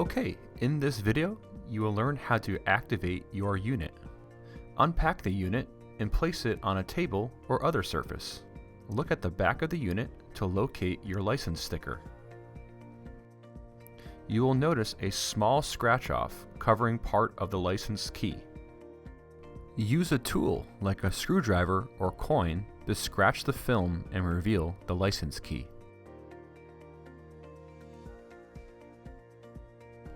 Okay, in this video, you will learn how to activate your unit. Unpack the unit and place it on a table or other surface. Look at the back of the unit to locate your license sticker. You will notice a small scratch-off covering part of the license key. Use a tool like a screwdriver or coin to scratch the film and reveal the license key.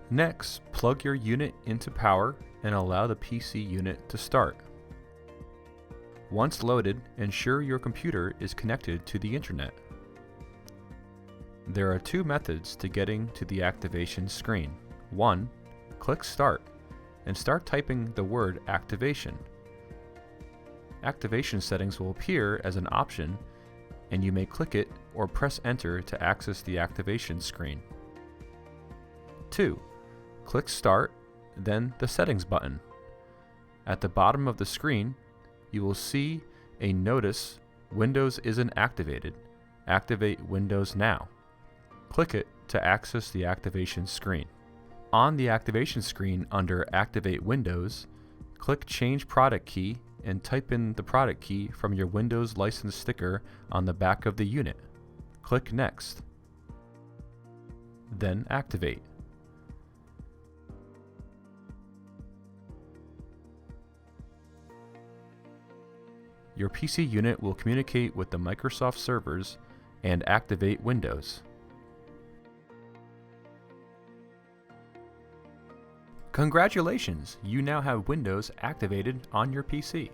Next, plug your unit into power and allow the PC unit to start. Once loaded, ensure your computer is connected to the internet. There are two methods to getting to the activation screen. One, click Start and start typing the word activation. Activation settings will appear as an option, and you may click it or press Enter to access the activation screen. 2. Click Start, then the Settings button. At the bottom of the screen, you will see a notice Windows isn't activated. Activate Windows now. Click it to access the activation screen. On the activation screen under Activate Windows, click Change Product Key and type in the product key from your Windows license sticker on the back of the unit. Click Next. Then Activate. Your PC unit will communicate with the Microsoft servers and activate Windows. Congratulations! You now have Windows activated on your PC.